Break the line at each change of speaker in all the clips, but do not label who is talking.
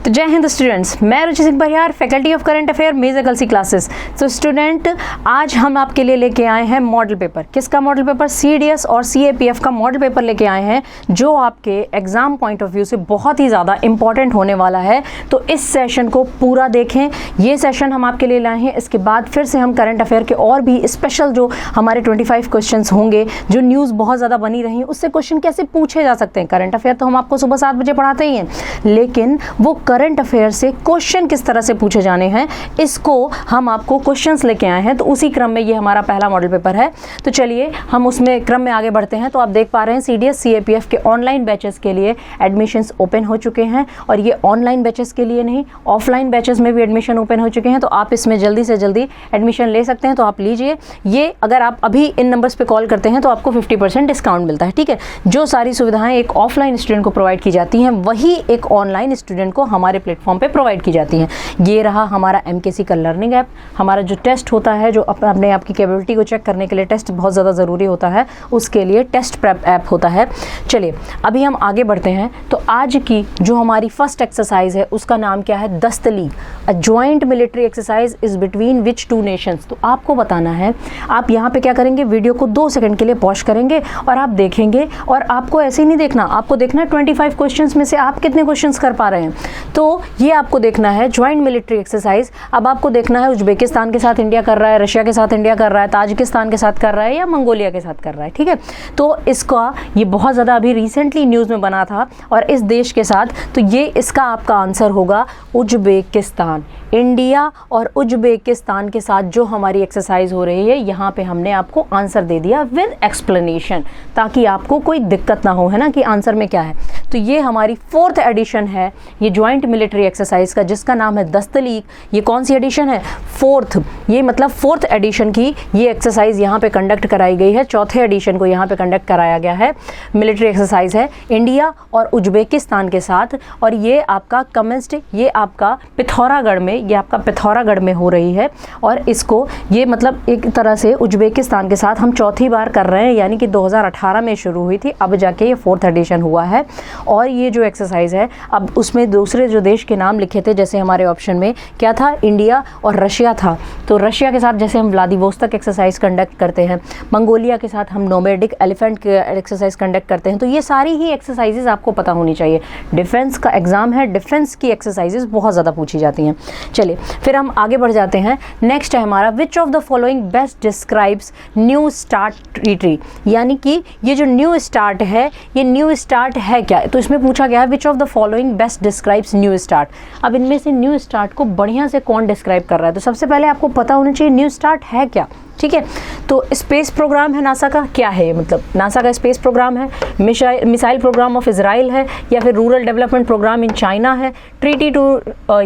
तो जय हिंद स्टूडेंट्स, मैं Ruchi Singh Bariyar, faculty of current affair, major girls classes. तो स्टूडेंट, आज हम आपके लिए लेके आए हैं मॉडल पेपर। किसका मॉडल पेपर? CDS और CAPF का मॉडल पेपर लेके आए हैं, जो आपके एग्जाम पॉइंट ऑफ व्यू से बहुत ही ज़्यादा इंपॉर्टेंट होने वाला है। तो इस सेशन को पूरा देखें। ये सेशन हम आपके लिए लाए हैं, इसके बाद फिर से हम करंट अफेयर के और भी स्पेशल जो हमारे 25 क्वेश्चन होंगे, जो न्यूज़ बहुत ज़्यादा बनी रही है, उससे क्वेश्चन कैसे पूछे जा सकते हैं। करंट अफेयर तो हम आपको सुबह 7 बजे पढ़ाते ही हैं, लेकिन वो करंट अफेयर से क्वेश्चन किस तरह से पूछे जाने हैं, इसको हम आपको क्वेश्चंस लेके आए हैं। तो उसी क्रम में ये हमारा पहला मॉडल पेपर है। तो चलिए हम उसमें क्रम में आगे बढ़ते हैं। तो आप देख पा रहे हैं CDS CAPF के ऑनलाइन बैचेस के लिए एडमिशन्स ओपन हो चुके हैं, और ये ऑनलाइन बैचेस के लिए नहीं, ऑफलाइन बैचेस में भी एडमिशन ओपन हो चुके हैं। तो आप इसमें जल्दी से जल्दी एडमिशन ले सकते हैं, तो आप लीजिए। ये अगर आप अभी इन नंबर्स पे कॉल करते हैं तो आपको 50% डिस्काउंट मिलता है। ठीक है, जो सारी सुविधाएं एक ऑफलाइन स्टूडेंट को प्रोवाइड की जाती हैं, वही एक ऑनलाइन स्टूडेंट को हमारे प्लेटफॉर्म पे प्रोवाइड की जाती हैं। ये रहा हमारा MKC का लर्निंग ऐप। हमारा जो टेस्ट होता है, जो अपने आप की कैपेबिलिटी को चेक करने के लिए टेस्ट बहुत ज़्यादा ज़रूरी होता है, उसके लिए टेस्ट प्रेप ऐप होता है। चलिए अभी हम आगे बढ़ते हैं। तो आज की जो हमारी फर्स्ट एक्सरसाइज है, उसका नाम क्या है? Dustlik, a joint military exercise is between which two nations. तो आपको बताना है, आप यहाँ पे क्या करेंगे, वीडियो को 2 सेकंड के लिए पॉज करेंगे और आप देखेंगे। और आपको ऐसे ही नहीं देखना, आपको देखना है 25 क्वेश्चंस में से आप कितने क्वेश्चंस कर पा रहे हैं। तो ये आपको देखना है जॉइंट मिलिट्री एक्सरसाइज। अब आपको देखना है उज्बेकिस्तान के साथ इंडिया कर रहा है, रशिया के साथ इंडिया कर रहा है, ताजिकिस्तान के साथ कर रहा है, या मंगोलिया के साथ कर रहा है। ठीक है, तो इसका ये बहुत ज़्यादा अभी रिसेंटली न्यूज़ में बना था, और इस देश के साथ, तो ये इसका आपका आंसर होगा उज्बेकिस्तान। इंडिया और उज्बेकिस्तान के साथ जो हमारी एक्सरसाइज हो रही है, यहाँ पे हमने आपको आंसर दे दिया विद एक्सप्लेनेशन, ताकि आपको कोई दिक्कत ना हो, है ना, कि आंसर में क्या है। तो ये हमारी 4th एडिशन है ये जॉइंट मिलिट्री एक्सरसाइज का, जिसका नाम है दस्तलीग। ये कौन सी एडिशन है? 4th। ये मतलब 4th एडिशन की ये एक्सरसाइज यहाँ पे कंडक्ट कराई गई है। 4th एडिशन को यहाँ पे कंडक्ट कराया गया है। मिलिट्री एक्सरसाइज है इंडिया और उज्बेकिस्तान के साथ, और ये आपका कमेंस्ड, ये आपका पिथौरागढ़ में, ये आपका पिथौरागढ़ में हो रही है। और इसको ये मतलब एक तरह से उज्बेकिस्तान के साथ हम 4थी बार कर रहे हैं, यानी कि 2018 में शुरू हुई थी, अब जाके ये 4th एडिशन हुआ है। और ये जो एक्सरसाइज है, अब उसमें दूसरे जो देश के नाम लिखे थे, जैसे हमारे ऑप्शन में क्या था, इंडिया और रशिया था। तो रशिया के साथ जैसे हम व्लादिवोस्तोक एक्सरसाइज कंडक्ट करते हैं, मंगोलिया के साथ हम नोमैडिक एलिफेंट एक्सरसाइज कंडक्ट करते हैं। तो ये सारी ही एक्सरसाइजेज आपको पता होनी चाहिए। डिफेंस का एग्जाम है, डिफेंस की एक्सरसाइजेज बहुत ज़्यादा पूछी जाती हैं। चलिए फिर हम आगे बढ़ जाते हैं। नेक्स्ट है हमारा which of the following best describes new start treaty, यानी कि ये जो न्यू स्टार्ट है, ये न्यू स्टार्ट है क्या? तो इसमें पूछा गया है which of the following best describes new start. अब इनमें से न्यू स्टार्ट को बढ़िया से कौन डिस्क्राइब कर रहा है? तो सबसे पहले आपको पता होना चाहिए न्यू स्टार्ट है क्या। ठीक है, तो स्पेस प्रोग्राम है नासा का, क्या है, मतलब नासा का स्पेस प्रोग्राम है, मिसाइल प्रोग्राम ऑफ इजराइल है, या फिर rural development programme in China है, ट्रीटी टू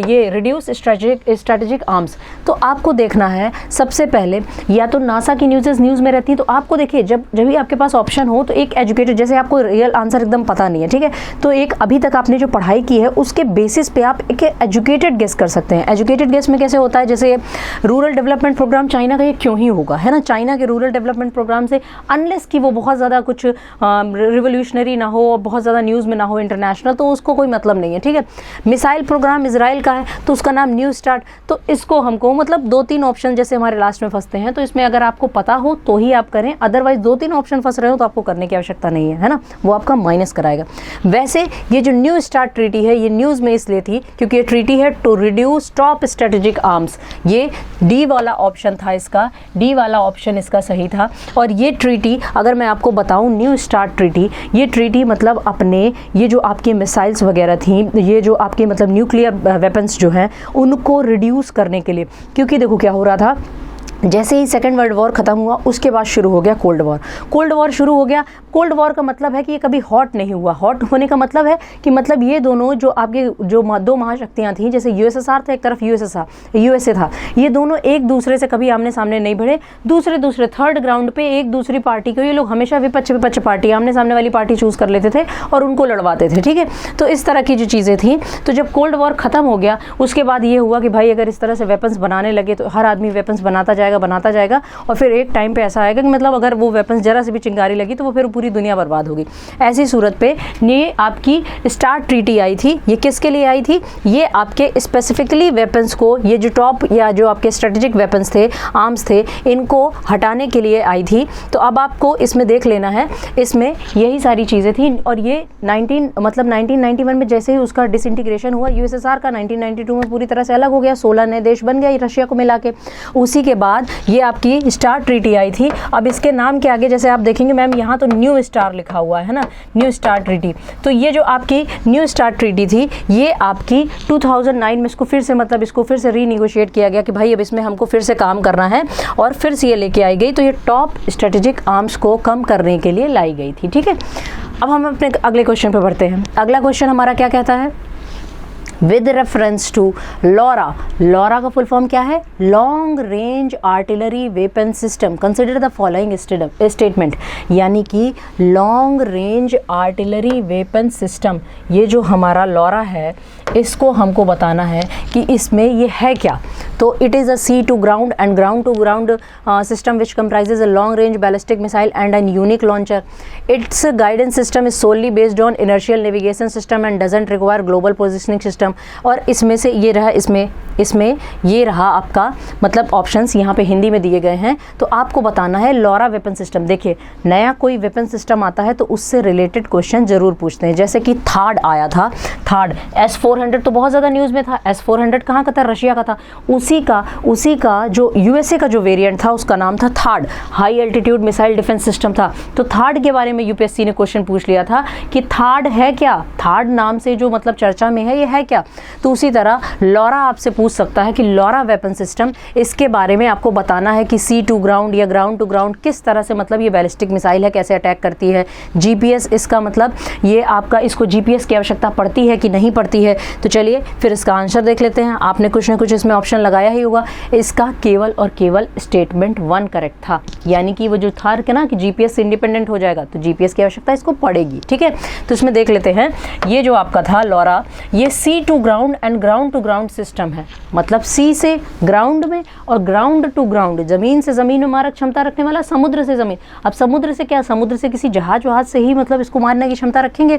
ये रिड्यूस स्ट्रेटेजिक आर्म्स। तो आपको देखना है सबसे पहले, या तो नासा की न्यूज़ में रहती है। तो आपको देखिए, जब भी आपके पास ऑप्शन हो, तो एक एजुकेटेड, जैसे आपको रियल आंसर एकदम पता नहीं है, ठीक है, तो एक अभी तक आपने जो पढ़ाई की है उसके बेसिस पे आप एक एजुकेटेड गेस कर सकते हैं। एजुकेटेड गेस में कैसे होता है, जैसे रूरल डेवलपमेंट प्रोग्राम चाइना का, ये क्यों ही होगा, है ना, चाइना के रूरल डेवलपमेंट प्रोग्राम से, अनलेस कि वो बहुत ज़्यादा कुछ रिवोल्यूशनरी ना हो, बहुत ज़्यादा न्यूज़ में ना हो इंटरनेशनल, तो उसको कोई मतलब नहीं है। ठीक है, मिसाइल प्रोग्राम इजराइल का है, तो उसका नाम न्यू स्टार्ट। तो इसको हमको मतलब 2-3 ऑप्शन जैसे हमारे लास्ट में फंसते हैं, तो इसमें अगर आपको पता हो तो ही आप करें, अदरवाइज 2-3 ऑप्शन फंस रहे हो तो आपको करने की आवश्यकता नहीं है, है ना, वो आपका माइनस कराएगा। वैसे ये जो न्यू स्टार्ट ट्रीटी है, ये न्यूज़ में इसलिए थी क्योंकि ये ट्रीटी है to reduce top strategic arms. ये डी वाला ऑप्शन था इसका, डी वाला ऑप्शन इसका सही था। और ये ट्रीटी, अगर मैं आपको बताऊं, न्यू स्टार्ट ट्रीटी, ये ट्रीटी मतलब अपने ये जो आपके मिसाइल्स वगैरह थी, ये जो आपके मतलब न्यूक्लियर वेपन्स जो हैं, उनको रिड्यूस करने के लिए, क्योंकि देखो क्या हो रहा था, जैसे ही सेकेंड वर्ल्ड वॉर ख़त्म हुआ, उसके बाद शुरू हो गया कोल्ड वॉर। कोल्ड वॉर शुरू हो गया। कोल्ड वॉर का मतलब है कि ये कभी हॉट नहीं हुआ। हॉट होने का मतलब है कि मतलब ये दोनों जो आपके जो 2 महाशक्तियाँ थीं, जैसे USSR था एक तरफ, USA था, ये दोनों एक दूसरे से कभी आमने सामने नहीं भिड़े। दूसरे थर्ड ग्राउंड पे एक दूसरी पार्टी को, ये लोग हमेशा विपक्ष पार्टी, आमने सामने वाली पार्टी चूज़ कर लेते थे और उनको लड़वाते थे। ठीक है, तो इस तरह की जो चीज़ें थी। तो जब कोल्ड वॉर ख़त्म हो गया, उसके बाद ये हुआ कि भाई अगर इस तरह से वेपन्स बनाने लगे तो हर आदमी वेपन्स बनाता जाएगा, बनाता जाएगा, और फिर एक टाइम पे ऐसा आएगा कि मतलब अगर वो वेपन्स जरा से भी चिंगारी लगी तो वो फिर पूरी दुनिया बर्बाद होगी। ऐसी सूरत पे ये आपकी स्टार्ट ट्रीटी आई थी। ये किसके लिए आई थी? ये आपके स्पेसिफिकली वेपन्स को, ये जो टॉप या जो आपके स्ट्रेटेजिक वेपन्स थे, आर्म्स थे, इनको हटाने के लिए आई थी। तो अब आपको इसमें देख लेना है, इसमें यही सारी चीज़ें थी। और ये 1991 में जैसे ही उसका डिसइंटीग्रेशन हुआ यूएसएसआर का, 1992 में पूरी तरह से अलग हो गया, 16 नए देश बन गया रशिया को मिला के। उसी के बाद ये आपकी स्टार्ट ट्रीटी आई थी। अब इसके नाम के आगे जैसे आप देखेंगे मैम यहाँ तो न्यू स्टार लिखा हुआ है ना, न्यू स्टार ट्रीटी। तो ये जो आपकी न्यू स्टार ट्रीटी थी ये आपकी 2009 में इसको फिर से मतलब इसको फिर से रीनिगोशिएट किया गया कि भाई अब इसमें हमको फिर से काम करना है, और फिर से ये लेके आई गई। तो ये टॉप स्ट्रेटेजिक आर्म्स को कम करने के लिए लाई गई थी। ठीक है, अब हम अपने अगले क्वेश्चन पे बढ़ते हैं। अगला क्वेश्चन हमारा क्या कहता है? With reference to LORA, LORA का फुल फॉर्म क्या है? Long range artillery weapon system, consider the following statement. यानी कि long range artillery weapon system, ये जो हमारा लॉरा है इसको हमको बताना है कि इसमें ये है क्या। तो it is a sea to ground and ground to ground system which comprises a long range ballistic missile and an unique launcher. Its guidance system is solely based on inertial navigation system and doesn't require global positioning system. और इसमें से ये रहा, इसमें ये रहा आपका मतलब ऑप्शंस यहाँ पे हिंदी में दिए गए हैं। तो आपको बताना है लॉरा वेपन सिस्टम। देखिए नया कोई वेपन सिस्टम आता है तो उससे रिलेटेड क्वेश्चन जरूर पूछते हैं। जैसे कि थार्ड आया था, थार्ड S-400 तो बहुत ज़्यादा न्यूज़ में था। S-400 कहाँ का था? रशिया का था। उसी का जो यूएसए का जो वेरिएंट था उसका नाम था third, high altitude missile defence system था। तो थार्ड के बारे में यूपीएससी ने क्वेश्चन पूछ लिया था कि थार्ड है क्या, थार्ड नाम से जो मतलब चर्चा में है ये है क्या। तो उसी तरह लॉरा आपसे पूछ सकता है कि लॉरा वेपन सिस्टम, इसके बारे में आपको बताना है कि सी टू ग्राउंड या ग्राउंड टू ग्राउंड किस तरह से मतलब ये बैलिस्टिक मिसाइल है, कैसे अटैक करती है। जीपीएस इसका मतलब ये आपका, इसको जीपीएस की आवश्यकता पड़ती है कि नहीं पड़ती है। तो चलिए फिर इसका आंसर देख लेते हैं। आपने कुछ ना कुछ इसमें ऑप्शन लगाया ही होगा। इसका केवल और केवल स्टेटमेंट 1 करेक्ट था, यानी कि वो जो था कि ना कि जीपीएस से इंडिपेंडेंट हो जाएगा, तो जीपीएस की आवश्यकता इसको पड़ेगी। ठीक है, तो इसमें देख लेते हैं। ये जो आपका था लॉरा, ये sea to ground and ground to ground system है। मतलब सी से ग्राउंड में और ग्राउंड टू ग्राउंड, जमीन से जमीन में मारक क्षमता रखने वाला, समुद्र से जमीन। अब समुद्र से क्या, समुद्र से किसी जहाज वहाज से ही मतलब इसको मारने की क्षमता रखेंगे।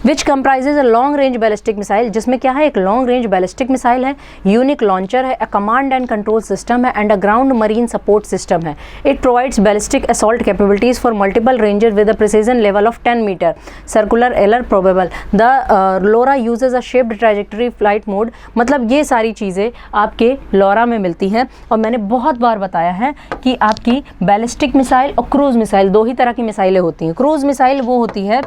Which comprises a long range ballistic missile, जिसमें क्या है, एक लॉन्ग रेंज बैलिस्टिक मिसाइल है, यूनिक लॉन्चर है, a command and control system है and a ground marine support system है। It provides ballistic assault capabilities for multiple ranges with a precision level of 10 metre, circular error probable. The LORA uses a shaped trajectory flight mode. मतलब ये सारी चीज़ें आपके Laura में मिलती हैं। और मैंने बहुत बार बताया है कि आपकी बैलिस्टिक मिसाइल और क्रूज मिसाइल, दो ही तरह की मिसाइलें होती हैं। क्रूज मिसाइल वो होती है,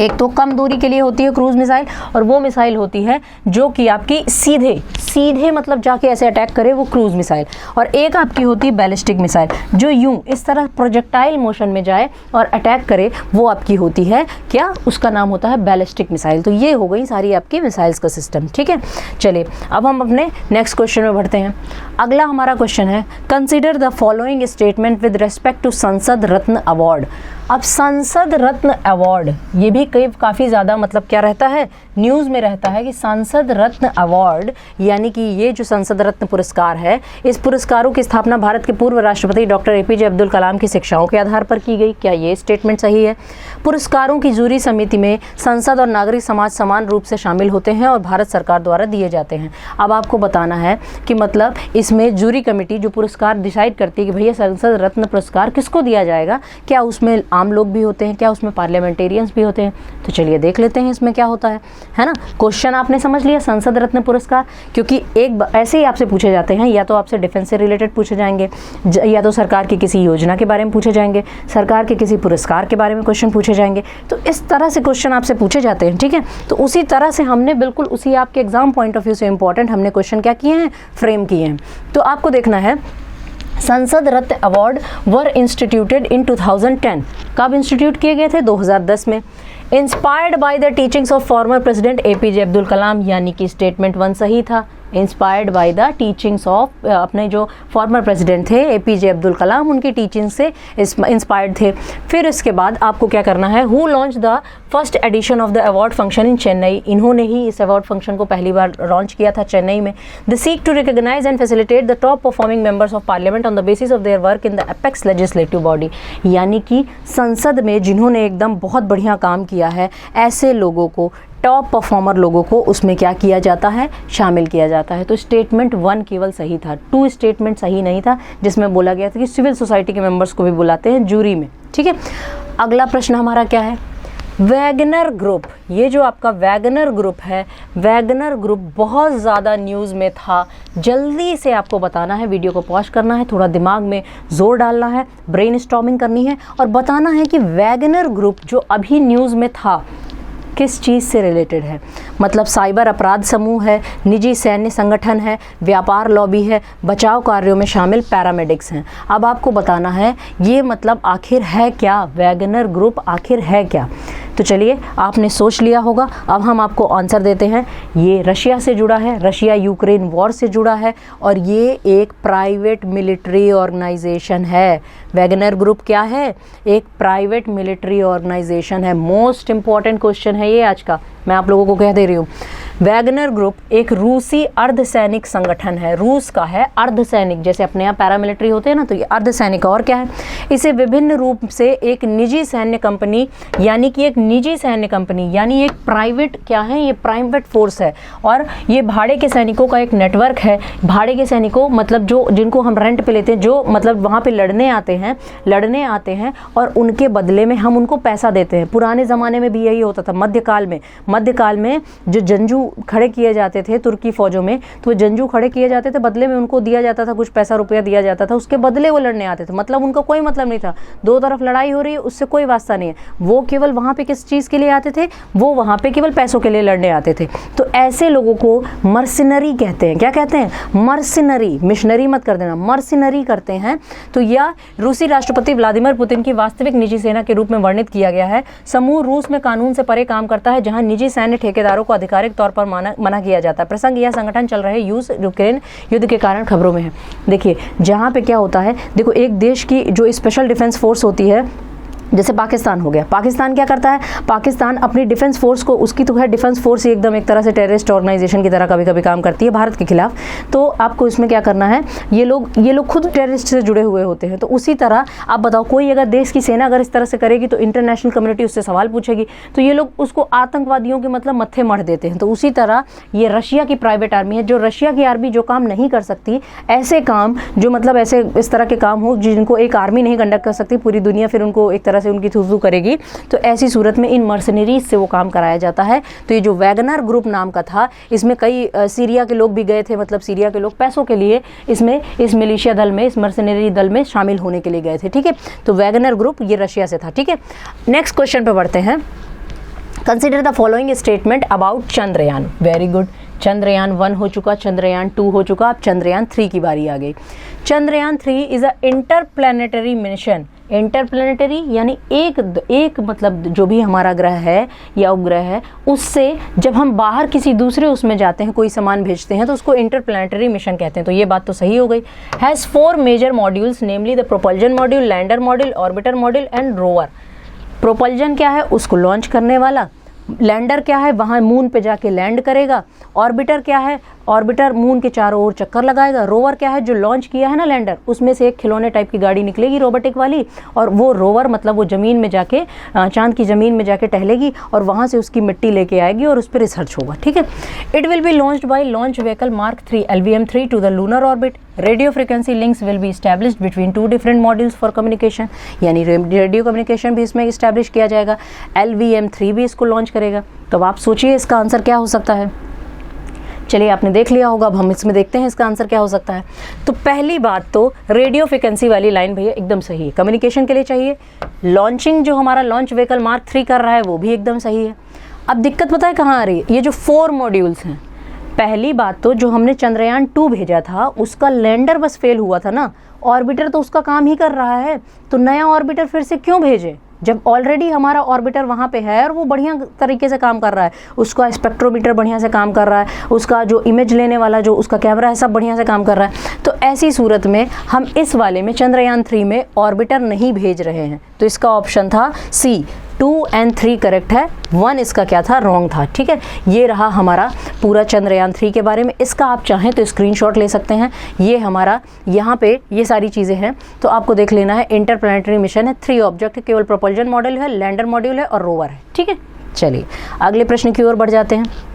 एक तो कम दूरी के लिए होती है क्रूज मिसाइल, और वो मिसाइल होती है जो कि आपकी सीधे मतलब जाके ऐसे अटैक करे, वो क्रूज मिसाइल। और एक आपकी होती है बैलिस्टिक मिसाइल जो यूं इस तरह प्रोजेक्टाइल मोशन में जाए और अटैक करे, वो आपकी होती है क्या, उसका नाम होता है बैलिस्टिक मिसाइल। तो ये हो गई सारी आपकी मिसाइल्स का सिस्टम। ठीक है, चलिए अब हम अपने नेक्स्ट क्वेश्चन में बढ़ते हैं। अगला हमारा क्वेश्चन है, consider the following statement with respect to Sansad Ratna award. अब संसद रत्न अवार्ड, ये भी काफ़ी ज़्यादा मतलब क्या रहता है, न्यूज़ में रहता है कि संसद रत्न अवार्ड, यानी कि ये जो संसद रत्न पुरस्कार है, इस पुरस्कारों की स्थापना भारत के पूर्व राष्ट्रपति डॉक्टर एपीजे अब्दुल कलाम की शिक्षाओं के आधार पर की गई। क्या ये स्टेटमेंट सही है? पुरस्कारों की जूरी समिति में संसद और नागरिक समाज समान रूप से शामिल होते हैं और भारत सरकार द्वारा दिए जाते हैं। अब आपको बताना है कि मतलब इसमें जूरी कमेटी जो पुरस्कार डिसाइड करती है कि भैया संसद रत्न पुरस्कार किसको दिया जाएगा, क्या उसमें आम लोग भी होते हैं, क्या उसमें पार्लियामेंटेरियंस भी होते हैं। तो चलिए देख लेते हैं इसमें क्या होता है ना। क्वेश्चन आपने समझ लिया, संसद रत्न पुरस्कार, क्योंकि एक ऐसे ही आपसे पूछे जाते हैं, या तो आपसे डिफेंस से रिलेटेड पूछे जाएंगे, या तो सरकार की किसी योजना के बारे में पूछे जाएंगे, सरकार के किसी पुरस्कार के बारे में क्वेश्चन पूछे जाएंगे। तो इस तरह से क्वेश्चन आपसे पूछे जाते हैं। ठीक है, तो उसी तरह से हमने बिल्कुल उसी आपके एग्जाम पॉइंट ऑफ व्यू से इंपॉर्टेंट हमने क्वेश्चन क्या किए हैं, फ्रेम किए हैं। तो आपको देखना है, संसद रत्न अवार्ड वर इंस्टीट्यूटेड इन 2010। कब इंस्टीट्यूट किए गए थे? 2010 में। Inspired by the teachings of former president APJ Abdul Kalam, यानी कि स्टेटमेंट 1 सही था। Inspired by the teachings of अपने जो फॉर्मर प्रेसिडेंट थे APJ अब्दुल कलाम, उनकी टीचिंग से इंस्पायर्ड थे। फिर इसके बाद आपको क्या करना है, who launch the first edition of the award function in Chennai, इन्होंने ही इस अवार्ड फंक्शन को पहली बार लॉन्च किया था चेन्नई में। The seek to recognise and facilitate the top performing members of parliament on the basis of their work in the apex legislative body, यानी कि संसद में जिन्होंने एकदम बहुत बढ़िया काम किया है, ऐसे लोगों को, टॉप परफॉर्मर लोगों को उसमें क्या किया जाता है, शामिल किया जाता है। तो स्टेटमेंट 1 केवल सही था, 2 स्टेटमेंट सही नहीं था, जिसमें बोला गया था कि सिविल सोसाइटी के मेंबर्स को भी बुलाते हैं जूरी में। ठीक है, अगला प्रश्न हमारा क्या है, वैगनर ग्रुप। ये जो आपका वैगनर ग्रुप है, वैगनर ग्रुप बहुत ज़्यादा न्यूज़ में था। जल्दी से आपको बताना है, वीडियो को पॉज करना है, थोड़ा दिमाग में जोर डालना है, ब्रेनस्टॉर्मिंग करनी है और बताना है कि वैगनर ग्रुप जो अभी न्यूज़ में था किस चीज़ से रिलेटेड है। मतलब साइबर अपराध समूह है, निजी सैन्य संगठन है, व्यापार लॉबी है, बचाव कार्यों में शामिल पैरामेडिक्स हैं। अब आपको बताना है ये मतलब आखिर है क्या, वैगनर ग्रुप आखिर है क्या। तो चलिए, आपने सोच लिया होगा, अब हम आपको आंसर देते हैं। ये रशिया से जुड़ा है, रशिया यूक्रेन वॉर से जुड़ा है और ये एक प्राइवेट मिलिट्री ऑर्गेनाइजेशन है। वैगनर ग्रुप क्या है, एक प्राइवेट मिलिट्री ऑर्गेनाइजेशन है। मोस्ट इंपॉर्टेंट क्वेश्चन है ये आज का, मैं आप लोगों को कह दे रही हूँ। वैगनर ग्रुप एक रूसी अर्धसैनिक संगठन है, रूस का है, अर्धसैनिक, जैसे अपने यहाँ पैरामिलिट्री होते हैं ना, तो ये अर्धसैनिक। और क्या है, इसे विभिन्न रूप से एक निजी सैन्य कंपनी, यानी कि एक निजी सैन्य कंपनी, यानी एक प्राइवेट क्या है, ये प्राइवेट फोर्स है और ये भाड़े के सैनिकों का एक नेटवर्क है। भाड़े के सैनिकों मतलब जो जिनको हम रेंट पे लेते हैं, जो मतलब वहाँ पे लड़ने आते हैं और उनके बदले में हम उनको पैसा देते हैं। पुराने ज़माने में भी यही होता था, मध्यकाल में जो जंजू खड़े किए जाते थे तुर्की फौजों में, तो वो जंजू खड़े किए जाते थे, बदले में उनको दिया जाता था कुछ पैसा रुपया दिया जाता था, उसके बदले वो लड़ने आते थे। मतलब उनका कोई मतलब नहीं था, दो तरफ लड़ाई हो रही है उससे कोई वास्ता नहीं है, वो केवल वहाँ पे किस चीज़ के लिए आते थे, वो वहाँ पे केवल पैसों के लिए लड़ने आते थे। तो ऐसे लोगों को मर्सिनरी कहते हैं। क्या कहते हैं, मर्सिनरी, मिशनरी मत कर देना, मर्सिनरी करते हैं। तो यह रूसी राष्ट्रपति व्लादिमीर पुतिन की वास्तविक निजी सेना के रूप में वर्णित किया गया है। समूह रूस में कानून से परे काम करता है, जहां निजी सैन्य ठेकेदारों को आधिकारिक तौर पर मना किया जाता है। प्रसंग यह संगठन चल रहे यूक्रेन युद्ध के कारण खबरों में है। देखिए जहाँ पे क्या होता है, देखो एक देश की जो स्पेशल डिफेंस फोर्स होती है, जैसे पाकिस्तान हो गया, पाकिस्तान क्या करता है, पाकिस्तान अपनी डिफेंस फोर्स को, उसकी तो है डिफेंस फोर्स ही एकदम एक तरह से टेररिस्ट ऑर्गेनाइजेशन की तरह कभी कभी काम करती है भारत के खिलाफ। तो आपको इसमें क्या करना है, ये लोग खुद टेररिस्ट से जुड़े हुए होते हैं। तो उसी तरह आप बताओ, कोई अगर देश की सेना अगर इस तरह से करेगी तो इंटरनेशनल कम्युनिटी उससे सवाल पूछेगी, तो ये लोग उसको आतंकवादियों के मतलब मत्थे मढ़ देते हैं। तो उसी तरह ये रशिया की प्राइवेट आर्मी है, जो रशिया की आर्मी जो काम नहीं कर सकती, ऐसे काम जो मतलब ऐसे इस तरह के काम हो जिनको एक आर्मी नहीं कंडक्ट कर सकती, पूरी दुनिया फिर उनको एक तरह से उनकी थुजू करेगी, तो ऐसी सूरत में इन मर्सनरीज से वो काम कराया जाता है। तो ये जो वैगनर ग्रुप नाम का था, इसमें कई सीरिया के लोग भी गए थे, मतलब सीरिया के लोग पैसों के लिए इसमें इस मिलिशिया दल में, इस मर्सनरी दल में शामिल होने के लिए गए थे। ठीक है, तो वैगनर ग्रुप ये रशिया से था। ठीक है, नेक्स्ट क्वेश्चन पे बढ़ते हैं। Consider the following statement about Chandrayaan. Very good, Chandrayaan 1 हो चुका, चंद्रयान 2 हो चुका, अब चंद्रयान 3 की बारी आ गई। Chandrayaan 3 is a interplanetary mission. Interplanetary यानी एक मतलब जो भी हमारा ग्रह है या उपग्रह है, उससे जब हम बाहर किसी दूसरे उसमें जाते हैं, कोई सामान भेजते हैं, तो उसको इंटरप्लैनेटरी मिशन कहते हैं। तो ये बात तो सही हो गई। Has 4 major modules, namely the propulsion module, lander module, orbiter module and rover. Propulsion क्या है, उसको लॉन्च करने वाला। लैंडर क्या है, वहाँ मून पे जाके लैंड करेगा। ऑर्बिटर क्या है, ऑर्बिटर मून के चारों ओर चक्कर लगाएगा। रोवर क्या है, जो लॉन्च किया है ना लैंडर, उसमें से एक खिलौने टाइप की गाड़ी निकलेगी रोबोटिक वाली, और वो रोवर मतलब वो ज़मीन में जाके, चांद की ज़मीन में जाके टहलेगी और वहाँ से उसकी मिट्टी लेके आएगी और उस पर रिसर्च होगा। ठीक है, it will be launched by launch vehicle mark 3 LVM-3 to the lunar orbit. Radio frequency links will be established between 2 different modules for communication, यानी रेडियो कम्युनिकेशन भी इसमें इस्टेब्लिश किया जाएगा। LVM-3 भी इसको लॉन्च करेगा। तो आप सोचिए इसका आंसर क्या हो सकता है। चलिए, आपने देख लिया होगा, अब हम इसमें देखते हैं इसका आंसर क्या हो सकता है। तो पहली बात तो रेडियो फ्रिक्वेंसी वाली लाइन भैया एकदम सही है, कम्युनिकेशन के लिए चाहिए। लॉन्चिंग जो हमारा लॉन्च व्हीकल मार्क 3 कर रहा है वो भी एकदम सही है। अब दिक्कत पता है कहाँ आ रही है, ये जो 4 मॉड्यूल्स हैं। पहली बात तो जो हमने चंद्रयान 2 भेजा था उसका लैंडर बस फेल हुआ था ना, ऑर्बिटर तो उसका काम ही कर रहा है, तो नया ऑर्बिटर फिर से क्यों भेजे, जब ऑलरेडी हमारा ऑर्बिटर वहाँ पे है और वो बढ़िया तरीके से काम कर रहा है, उसका स्पेक्ट्रोमीटर बढ़िया से काम कर रहा है, उसका जो इमेज लेने वाला जो उसका कैमरा है सब बढ़िया से काम कर रहा है, तो ऐसी सूरत में हम इस वाले में चंद्रयान 3 में ऑर्बिटर नहीं भेज रहे हैं। तो इसका ऑप्शन था सी, 2 और 3 करेक्ट है, 1 इसका क्या था, रॉन्ग था। ठीक है, ये रहा हमारा पूरा चंद्रयान 3 के बारे में। इसका आप चाहें तो स्क्रीनशॉट ले सकते हैं। ये हमारा यहाँ पे ये सारी चीज़ें हैं, तो आपको देख लेना है। इंटरप्लैनेटरी मिशन है, 3 ऑब्जेक्ट, केवल प्रोपल्जन मॉड्यूल है, लैंडर मॉड्यूल है और रोवर है। ठीक है, चलिए अगले प्रश्न की ओर बढ़ जाते हैं।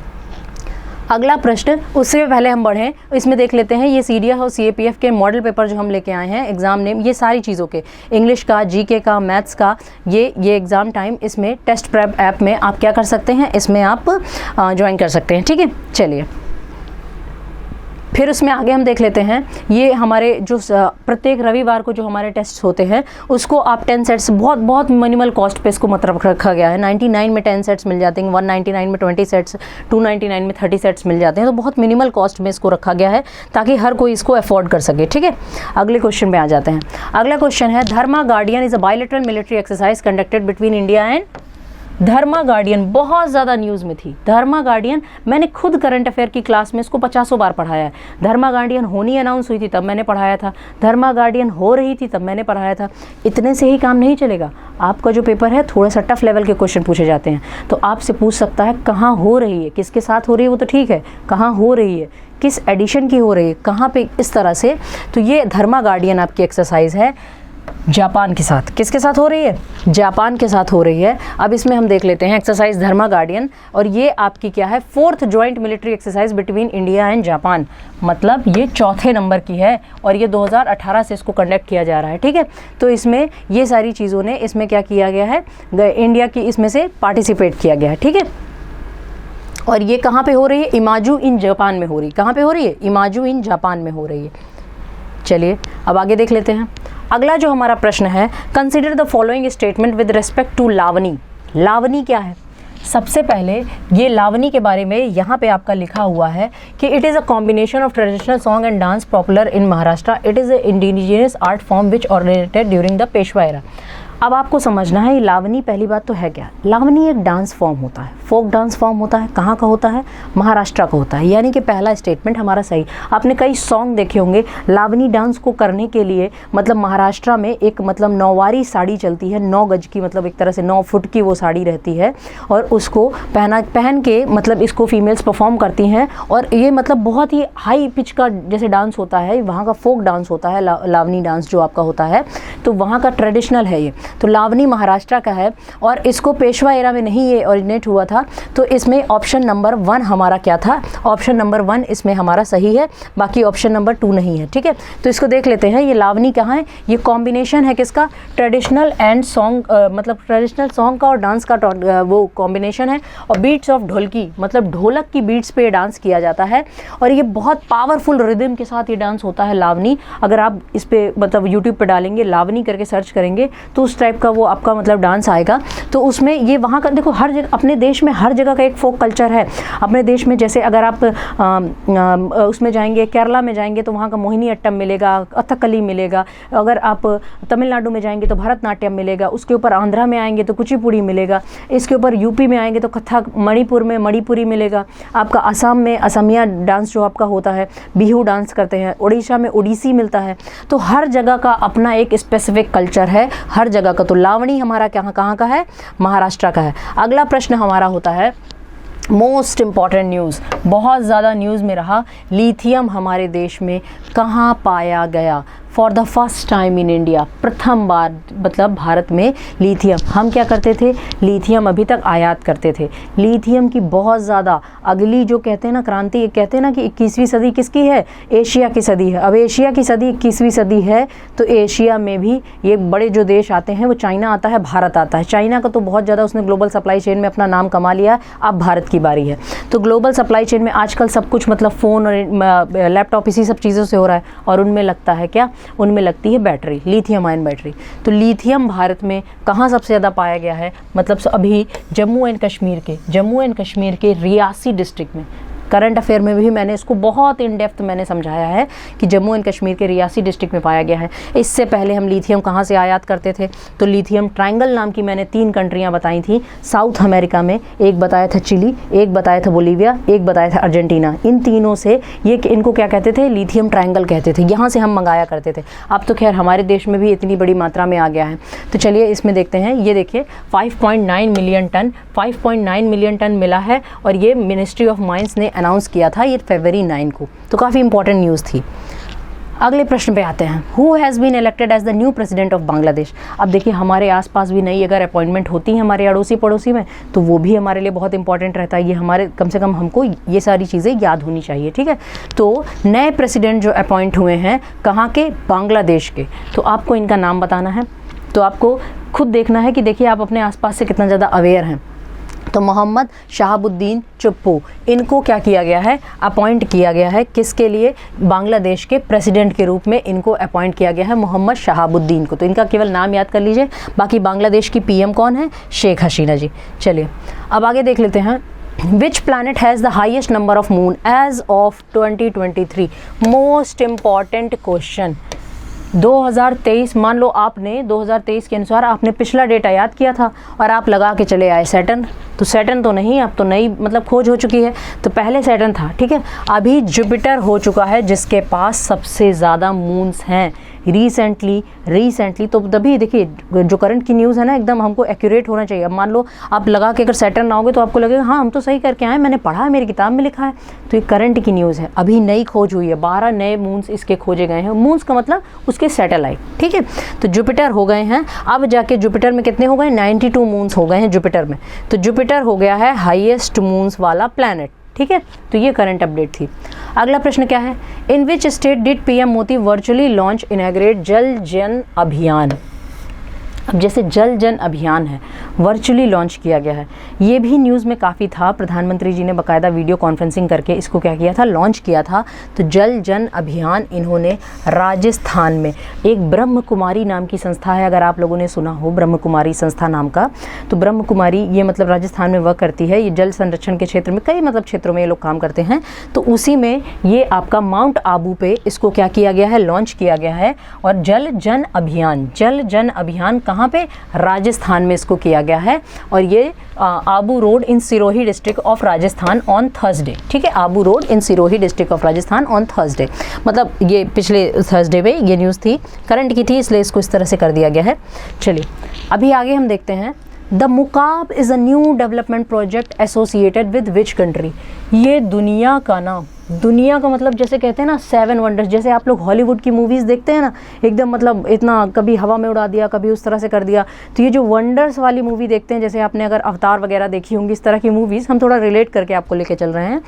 अगला प्रश्न, उससे पहले हम बढ़ें, इसमें देख लेते हैं ये सीडीएस और सीएपीएफ के मॉडल पेपर जो हम लेके आए हैं एग्जाम नेम, ये सारी चीज़ों के, इंग्लिश का, जीके का, मैथ्स का, ये एग्ज़ाम टाइम इसमें टेस्ट प्रेप ऐप में आप क्या कर सकते हैं, इसमें आप ज्वाइन कर सकते हैं। ठीक है, चलिए फिर उसमें आगे हम देख लेते हैं। ये हमारे जो प्रत्येक रविवार को जो हमारे टेस्ट होते हैं उसको आप 10 सेट्स, बहुत मिनिमल कॉस्ट पे इसको मतलब रखा गया है। 99 में 10 सेट्स मिल जाते हैं, 199 में 20 सेट्स, 299 में 30 सेट्स मिल जाते हैं। तो बहुत मिनिमल कॉस्ट में इसको रखा गया है ताकि हर कोई इसको अफोर्ड कर सके। ठीक है, अगले क्वेश्चन में आ जाते हैं। अगला क्वेश्चन है, Dharma guardian is a bilateral military exercise conducted between India and. Dharma guardian बहुत ज़्यादा न्यूज़ में थी। धर्मा गार्डियन मैंने खुद करंट अफेयर की क्लास में इसको 50 बार पढ़ाया है। धर्मा गार्डियन होनी अनाउंस हुई थी तब मैंने पढ़ाया था, धर्मा गार्डियन हो रही थी तब मैंने पढ़ाया था। इतने से ही काम नहीं चलेगा, आपका जो पेपर है थोड़ा सा टफ लेवल के क्वेश्चन पूछे जाते हैं। तो आपसे पूछ सकता है कहाँ हो रही है, किसके साथ हो रही है वो तो ठीक है, कहाँ हो रही है, किस एडिशन की हो रही है, कहाँ पे, इस तरह से। तो ये धर्मा गार्डियन आपकी एक्सरसाइज है जापान के साथ। किसके साथ हो रही है, जापान के साथ हो रही है। अब इसमें हम देख लेते हैं एक्सरसाइज धर्मा गार्डियन, और ये आपकी क्या है, 4th joint military exercise between India and Japan, मतलब ये 4थे नंबर की है और ये 2018 से इसको कंडक्ट किया जा रहा है। ठीक है, तो इसमें ये सारी चीज़ों ने इसमें क्या किया गया है, इंडिया की इसमें से पार्टिसिपेट किया गया है। ठीक है, और ये कहाँ पे हो रही है, इमाजू इन जापान में हो रही है। कहाँ पे हो रही है, इमाजू इन जापान में हो रही है। चलिए अब आगे देख लेते हैं। अगला जो हमारा प्रश्न है, consider the following statement with respect to Lavani. Lavani क्या है, सबसे पहले ये लावनी के बारे में यहाँ पे आपका लिखा हुआ है कि it is a combination of traditional song and dance popular in Maharashtra. It is a indigenous art form which organised during the Peshwa era. अब आपको समझना है ये लावनी, पहली बात तो है क्या, लावनी एक डांस फॉर्म होता है, फोक डांस फॉर्म होता है। कहाँ का होता है, महाराष्ट्र का होता है। यानी कि पहला स्टेटमेंट हमारा सही। आपने कई सॉन्ग देखे होंगे लावनी डांस को करने के लिए, मतलब महाराष्ट्र में एक मतलब 9वारी साड़ी चलती है, 9 गज की, मतलब एक तरह से 9 फुट की वो साड़ी रहती है, और उसको पहन के मतलब इसको फीमेल्स परफॉर्म करती हैं। और ये मतलब बहुत ही हाई पिच का जैसे डांस होता है, वहाँ का फोक डांस होता है, लावनी डांस जो आपका होता है, तो वहाँ का ट्रेडिशनल है ये। तो लावनी महाराष्ट्र का है और इसको पेशवा एरा में नहीं ये ओरिजिनेट हुआ था। तो इसमें ऑप्शन नंबर 1 हमारा क्या था, ऑप्शन नंबर 1 इसमें हमारा सही है, बाकी ऑप्शन नंबर 2 नहीं है। ठीक है, तो इसको देख लेते हैं। ये लावनी कहाँ है, ये कॉम्बिनेशन है किसका, ट्रेडिशनल एंड सॉन्ग, मतलब ट्रेडिशनल सॉन्ग का और डांस का वो कॉम्बिनेशन है। और बीट्स ऑफ ढोलकी, मतलब ढोलक की बीट्स पे डांस किया जाता है, और ये बहुत पावरफुल रिदम के साथ ये डांस होता है लावनी। अगर आप इस पे मतलब यूट्यूब पे डालेंगे, लावनी करके सर्च करेंगे तो उस टाइप का वो आपका मतलब डांस आएगा। तो उसमें ये वहाँ का देखो, हर जगह अपने देश में हर जगह का एक फोक कल्चर है अपने देश में। जैसे अगर आप उसमें जाएंगे, केरला में जाएंगे तो वहाँ का मोहिनी अट्टम मिलेगा, कथकली मिलेगा। अगर आप तमिलनाडु में जाएंगे तो भरतनाट्यम मिलेगा, उसके ऊपर आंध्रा में आएंगे तो कुचिपुड़ी मिलेगा, इसके ऊपर यूपी में आएंगे तो कथक, मणिपुर में मणिपुरी मिलेगा, आपका असम में असमिया डांस जो आपका होता है, बिहू डांस करते हैं, उड़ीसा में ओडिसी मिलता है। तो हर जगह का अपना एक स्पेसिफिक कल्चर है हर जगह का। तो लावनी हमारा कहाँ का है, महाराष्ट्र का है। अगला प्रश्न हमारा होता है मोस्ट इम्पॉर्टेंट न्यूज़, बहुत ज़्यादा न्यूज़ में रहा, लिथियम हमारे देश में कहाँ पाया गया। For the first time in India, प्रथम बार मतलब भारत में लिथियम। हम क्या करते थे, लिथियम अभी तक आयात करते थे। लिथियम की बहुत ज़्यादा अगली जो कहते हैं ना क्रांति, कहते हैं ना कि 21वीं सदी किसकी है, एशिया की सदी है। अब एशिया की सदी 21वीं सदी है, तो एशिया में भी ये बड़े जो देश आते हैं वो चाइना आता है, भारत आता है। चाइना का तो बहुत ज़्यादा उसने ग्लोबल सप्लाई चेन में अपना नाम कमा लिया, अब भारत की बारी है। तो ग्लोबल सप्लाई चेन में आजकल सब कुछ मतलब फ़ोन और लैपटॉप इसी सब चीज़ों से हो रहा है, और उनमें लगता है क्या, उनमें लगती है बैटरी, लिथियम आयन बैटरी। तो लिथियम भारत में कहाँ सबसे ज़्यादा पाया गया है, मतलब अभी जम्मू एंड कश्मीर के रियासी डिस्ट्रिक्ट में। करंट अफेयर में भी मैंने इसको बहुत इन डेप्थ मैंने समझाया है कि जम्मू एंड कश्मीर के रियासी डिस्ट्रिक्ट में पाया गया है। इससे पहले हम लिथियम कहाँ से आयात करते थे, तो लिथियम ट्रायंगल नाम की मैंने 3 कंट्रियाँ बताई थी साउथ अमेरिका में, एक बताया था चिली, एक बताया था बोलीविया, एक बताया था अर्जेंटीना। इन तीनों से ये इनको क्या कहते थे, लिथियम ट्रायंगल कहते थे, यहाँ से हम मंगाया करते थे। अब तो खैर हमारे देश में भी इतनी बड़ी मात्रा में आ गया है। तो चलिए इसमें देखते हैं, ये देखिए 5.9 मिलियन टन, 5.9 मिलियन टन मिला है और ये मिनिस्ट्री ऑफ माइंस ने अनाउंस किया था ये फरवरी 9 को, तो काफ़ी इंपॉर्टेंट न्यूज़ थी। अगले प्रश्न पे आते हैं, who has been elected as the new president of Bangladesh. अब देखिए हमारे आसपास भी नई अगर अपॉइंटमेंट होती है हमारे अड़ोसी पड़ोसी में, तो वो भी हमारे लिए बहुत इंपॉर्टेंट रहता है। ये हमारे कम से कम हमको ये सारी चीज़ें याद होनी चाहिए, ठीक है। तो नए प्रेसिडेंट जो अपॉइंट हुए हैं कहाँ के, बांग्लादेश के, तो आपको इनका नाम बताना है। तो आपको खुद देखना है कि देखिए आप अपने आसपास से कितना ज़्यादा अवेयर हैं। तो मोहम्मद शहाबुद्दीन चुप्पू, इनको क्या किया गया है, अपॉइंट किया गया है, किसके लिए, बांग्लादेश के प्रेसिडेंट के रूप में इनको अपॉइंट किया गया है, मोहम्मद शहाबुद्दीन को। तो इनका केवल नाम याद कर लीजिए, बाकी बांग्लादेश की पीएम कौन है, शेख हसीना जी। चलिए अब आगे देख लेते हैं, which planet has the highest number of moon as of 2023। Most important question. 2023, मान लो आपने 2023 के अनुसार आपने पिछला डेटा याद किया था और आप लगा के चले आए सैटर्न, तो सैटर्न तो नहीं, अब तो नई मतलब खोज हो चुकी है। तो पहले सैटर्न था, ठीक है, अभी जुपिटर हो चुका है जिसके पास सबसे ज़्यादा मून्स हैं रिसेंटली। तो तभी देखिए जो करंट की न्यूज़ है ना, एकदम हमको एक्यूरेट होना चाहिए। अब मान लो आप लगा के अगर सैटर्न आओगे तो आपको लगेगा हाँ हम तो सही करके आए, मैंने पढ़ा है, मेरी किताब में लिखा है। तो ये करंट की न्यूज़ है, अभी नई खोज हुई है, 12 नए मून्स इसके खोजे गए हैं। मून्स का मतलब उसके सैटेलाइट, ठीक है। तो जुपिटर हो गए हैं, अब जाके जुपिटर में कितने हो गए, 92 मून्स हो गए हैं जुपिटर में। तो जुपिटर हो गया है हाईएस्ट मून्स वाला प्लैनेट, ठीक है। तो ये करंट अपडेट थी। अगला प्रश्न क्या है, in which state did PM Modi virtually launch inaugurate Jal Jan अभियान। अब जैसे जल जन अभियान है, वर्चुअली लॉन्च किया गया है, ये भी न्यूज़ में काफ़ी था। प्रधानमंत्री जी ने बाकायदा वीडियो कॉन्फ्रेंसिंग करके इसको क्या किया था, लॉन्च किया था। तो जल जन अभियान इन्होंने राजस्थान में एक ब्रह्म कुमारी नाम की संस्था है, अगर आप लोगों ने सुना हो ब्रह्म कुमारी संस्था नाम का, तो ब्रह्म कुमारी ये मतलब राजस्थान में वर्क करती है। ये जल संरक्षण के क्षेत्र में कई मतलब क्षेत्रों में ये लोग काम करते हैं। तो उसी में ये आपका माउंट आबू पे इसको क्या किया गया है, लॉन्च किया गया है। और जल जन अभियान कहाँ पे, राजस्थान में इसको किया गया है। और ये Abu road in Sirohi district of Rajasthan on Thursday, ठीक है, Abu road in Sirohi district of Rajasthan on Thursday, मतलब ये पिछले थर्सडे पे ये न्यूज़ थी, करंट की थी, इसलिए इसको इस तरह से कर दिया गया है। चलिए अभी आगे हम देखते हैं, the Mukaab is a new development project associated with which country. ये दुनिया का ना, दुनिया का मतलब जैसे कहते हैं ना 7 वंडर्स, जैसे आप लोग हॉलीवुड की मूवीज़ देखते हैं ना, एकदम मतलब इतना कभी हवा में उड़ा दिया, कभी उस तरह से कर दिया। तो ये जो वंडर्स वाली मूवी देखते हैं, जैसे आपने अगर अवतार वगैरह देखी होंगी, इस तरह की मूवीज़ हम थोड़ा रिलेट करके आपको लेके चल रहे हैं।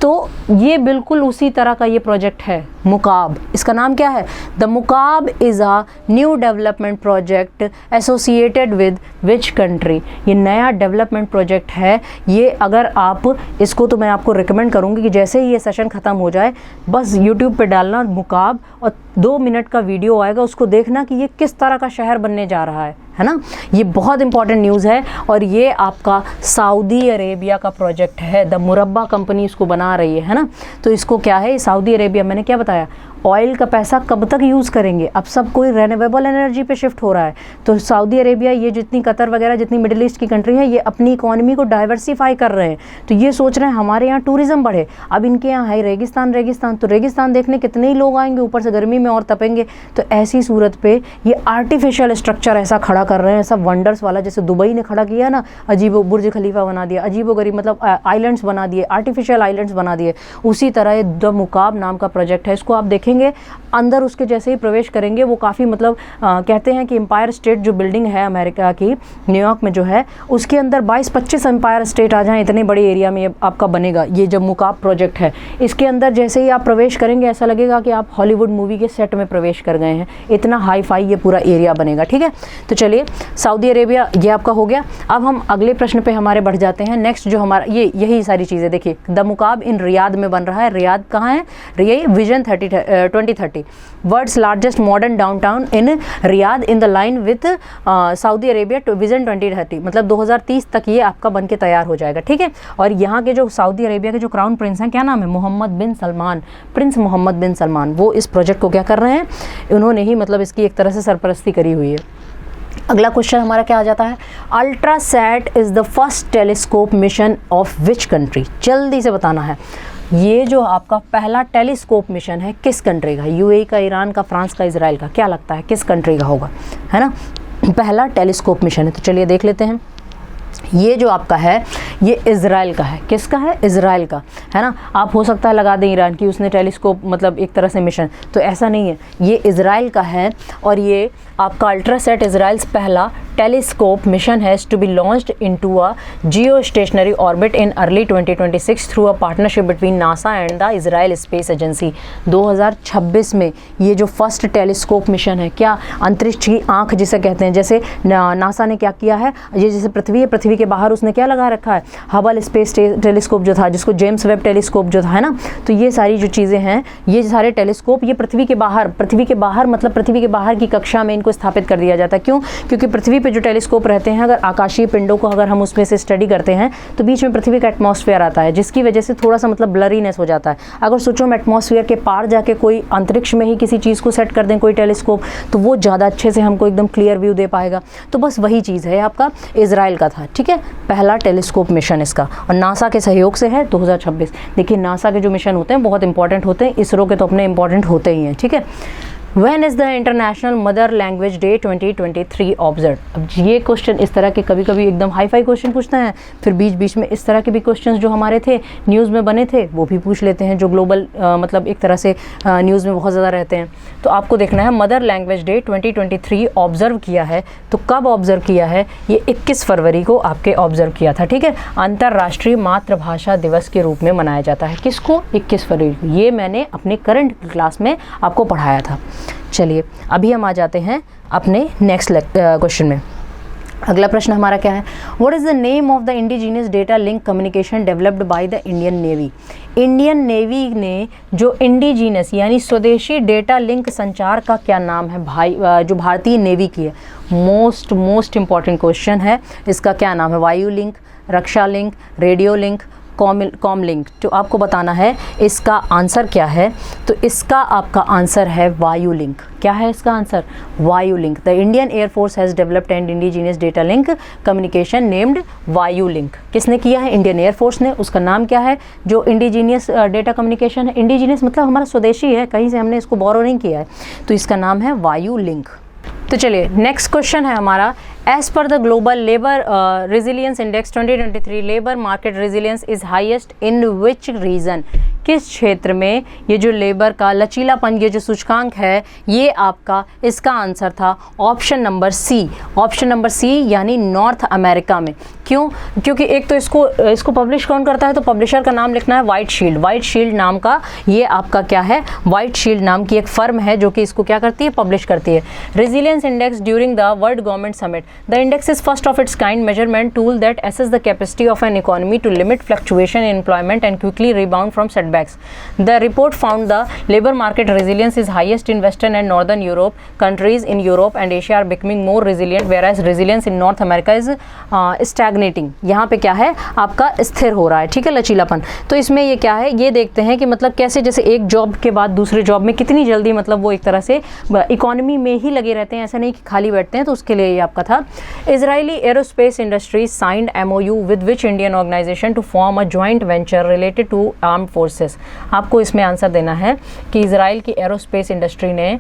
तो ये बिल्कुल उसी तरह का ये प्रोजेक्ट है मुकाब। इसका नाम क्या है, the Mukaab is a new development project associated with which country. ये नया डेवलपमेंट प्रोजेक्ट है। ये अगर आप इसको, तो मैं आपको रिकमेंड करूँगी कि जैसे ही ये सेशन ख़त्म हो जाए बस यूट्यूब पे डालना मुकाब और 2 मिनट का वीडियो आएगा, उसको देखना कि ये किस तरह का शहर बनने जा रहा है ना। ये बहुत इंपॉर्टेंट न्यूज़ है और ये आपका सऊदी अरेबिया का प्रोजेक्ट है। द मुरब्बा कंपनी इसको बना रही है ना। तो इसको क्या है, सऊदी अरेबिया, मैंने क्या बताया, ऑयल का पैसा कब तक यूज़ करेंगे, अब सब कोई रेन्यूएबल एनर्जी पे शिफ्ट हो रहा है। तो सऊदी अरेबिया, ये जितनी कतर वगैरह जितनी मिडिल ईस्ट की कंट्री है, ये अपनी इकोनॉमी को डाइवर्सिफाई कर रहे हैं। तो ये सोच रहे हैं हमारे यहाँ टूरिज्म बढ़े। अब इनके यहाँ है रेगिस्तान, तो रेगिस्तान देखने कितने ही लोग आएंगे, ऊपर से गर्मी में और तपेंगे। तो ऐसी सूरत पे ये आर्टिफिशियल स्ट्रक्चर ऐसा खड़ा कर रहे हैं, ऐसा वंडर्स वाला, जैसे दुबई ने खड़ा किया ना, अजीबो बुर्ज खलीफा बना दिया, अजीबो गरीब मतलब आइलैंड्स बना दिए, आर्टिफिशियल आइलैंड्स बना दिए। उसी तरह ये द मुकाब नाम का प्रोजेक्ट है। इसको आप देखेंगे अंदर, उसके जैसे ही प्रवेश करेंगे वो काफ़ी मतलब कहते हैं कि एम्पायर स्टेट जो बिल्डिंग है अमेरिका की, न्यूयॉर्क में जो है, उसके अंदर 22-25 एम्पायर स्टेट आ जाएं, इतने बड़े एरिया में ये आपका बनेगा। ये जो मुकाब प्रोजेक्ट है, इसके अंदर जैसे ही आप प्रवेश करेंगे ऐसा लगेगा कि आप हॉलीवुड मूवी के सेट में प्रवेश कर गए हैं, इतना हाई फाई ये पूरा एरिया बनेगा, ठीक है। तो चलिए सऊदी अरेबिया ये आपका हो गया। अब हम अगले प्रश्न पे हमारे बढ़ जाते हैं। नेक्स्ट जो हमारा यही सारी चीज़ें देखिए, द मुकाब इन रियाद में बन रहा है। रियाद कहाँ है, ये vision 2030, world's largest modern downtown in Riyadh in the line with Saudi Arabia to vision 2030, मतलब 2030 तक ये आपका बन के तैयार हो जाएगा, ठीक है। और यहाँ के जो सऊदी अरेबिया के जो क्राउन प्रिंस हैं, क्या नाम है, मोहम्मद बिन सलमान, प्रिंस मोहम्मद बिन सलमान, वो इस प्रोजेक्ट को क्या कर रहे हैं, उन्होंने ही मतलब इसकी एक तरह से सरपरस्ती करी हुई है। अगला क्वेश्चन हमारा क्या आ जाता है, Ultrasat is the first telescope mission of which country, जल्दी से बताना है। ये जो आपका पहला टेलीस्कोप मिशन है किस कंट्री का, यूएई का, ईरान का, फ्रांस का, इजराइल का, क्या लगता है किस कंट्री का होगा, है ना। पहला टेलीस्कोप मिशन है, तो चलिए देख लेते हैं। ये जो आपका है ये इज़राइल का है, किसका है, इज़राइल का, है ना। आप हो सकता है लगा दें ईरान की, उसने टेलीस्कोप मतलब एक तरह से मिशन, तो ऐसा नहीं है, ये इज़राइल का है। और ये आपका अल्ट्रासैट इज़राइल्स पहला telescope mission has to be launched into a geostationary orbit in early 2026 through a partnership between NASA and the Israel space agency. 2026 में ये जो फर्स्ट टेलीस्कोप मिशन है, क्या अंतरिक्ष की आंख जिसे कहते हैं, जैसे नासा ने क्या किया है, ये जैसे पृथ्वी है, पृथ्वी के बाहर उसने क्या लगा रखा है, हबल स्पेस टेलीस्कोप जो था, जिसको जेम्स वेब टेलीस्कोप जो था, है ना। तो ये सारी जो चीज़ें हैं, ये सारे टेलीस्कोप ये पृथ्वी के बाहर मतलब पृथ्वी के बाहर की कक्षा में इनको स्थापित कर दिया जाता है। क्यों, क्योंकि पृथ्वी पे जो टेलीस्कोप रहते हैं, अगर आकाशीय पिंडों को अगर हम उसमें से स्टडी करते हैं तो बीच में पृथ्वी का एटमॉस्फेयर आता है, जिसकी वजह से थोड़ा सा मतलब ब्लरीनेस हो जाता है। अगर सोचो हम एटमॉस्फेयर के पार जाके कोई अंतरिक्ष में ही किसी चीज़ को सेट कर दें, कोई टेलीस्कोप, तो वो ज़्यादा अच्छे से हमको एकदम क्लियर व्यू दे पाएगा। तो बस वही चीज़ है, आपका इजराइल का था, ठीक है, पहला टेलीस्कोप मिशन इसका, और नासा के सहयोग से है 2026। देखिए नासा के जो मिशन होते हैं बहुत इंपॉर्टेंट होते हैं, इसरो के तो अपने इंपॉर्टेंट होते ही हैं, ठीक है। When is the International Mother Language Day 2023 observed? अब ये क्वेश्चन इस तरह के कभी कभी एकदम हाई फाई क्वेश्चन पूछते हैं, फिर बीच बीच में इस तरह के भी क्वेश्चंस जो हमारे थे न्यूज़ में बने थे वो भी पूछ लेते हैं, जो ग्लोबल मतलब एक तरह से न्यूज़ में बहुत ज़्यादा रहते हैं। तो आपको देखना है मदर लैंग्वेज डे 2023 ऑब्जर्व किया है, तो कब ऑब्जर्व किया है, ये 21 फरवरी को आपके ऑब्जर्व किया था, ठीक है। अंतर्राष्ट्रीय मातृभाषा दिवस के रूप में मनाया जाता है, किसको, 21 फरवरी को। ये मैंने अपने करंट क्लास में आपको पढ़ाया था। चलिए अभी हम आ जाते हैं अपने नेक्स्ट क्वेश्चन में। अगला प्रश्न हमारा क्या है, what is the name of the indigenous data link communication developed by the Indian navy. Indian navy ने जो इंडिजीनियस यानी स्वदेशी डेटा लिंक संचार का क्या नाम है, भाई जो भारतीय नेवी की है, मोस्ट इंपॉर्टेंट क्वेश्चन है, इसका क्या नाम है, Vayu link, Raksha link, radio link, com link. तो आपको बताना है इसका आंसर क्या है, तो इसका आपका आंसर है वायु लिंक। क्या है इसका आंसर, वायु link. The Indian air force has developed and indigenous data link communication named वायु लिंक। किसने किया है, इंडियन एयरफोर्स ने। उसका नाम क्या है, जो इंडिजीनियस डेटा कम्युनिकेशन है, इंडिजीनियस मतलब हमारा स्वदेशी है, कहीं से हमने इसको बोरो नहीं किया है, तो इसका नाम है वायु लिंक। तो चलिए नेक्स्ट क्वेश्चन है हमारा, एज पर the global labour resilience index 2023 labour market resilience is highest in which region. किस क्षेत्र में ये जो लेबर का लचीलापन, ये जो सूचकांक है, ये आपका इसका आंसर था option number C. Option number C यानी नॉर्थ अमेरिका में। क्यों, क्योंकि एक तो इसको पब्लिश कौन करता है, तो पब्लिशर का नाम लिखना है वाइट शील्ड। वाइट शील्ड नाम का ये आपका क्या है, वाइट शील्ड नाम की एक फर्म है जो कि इसको क्या करती है, पब्लिश करती है। Resilience index during the world government summit. The index is first of its kind measurement tool that assess the capacity of an economy to limit fluctuation in employment and quickly rebound from setbacks. The report found the labor market resilience is highest in Western and Northern Europe. Countries in Europe and Asia are becoming more resilient, whereas resilience in North America is stagnating. यहाँ पे क्या है, आपका स्थिर हो रहा है, ठीक है, लचीलापन। तो इसमें ये क्या है, ये देखते हैं कि मतलब कैसे जैसे एक जॉब के बाद दूसरे जॉब में कितनी जल्दी मतलब वो एक तरह से इकोनॉमी में ही लगे रहते हैं, ऐसा नहीं कि खाली बैठते हैं। तो उसके लिए ये आपका था। Israeli aerospace industry signed MOU with which Indian organization to form a joint venture related to armed forces। आपको इसमें आंसर देना है कि इजराइल की एरोस्पेस इंडस्ट्री ने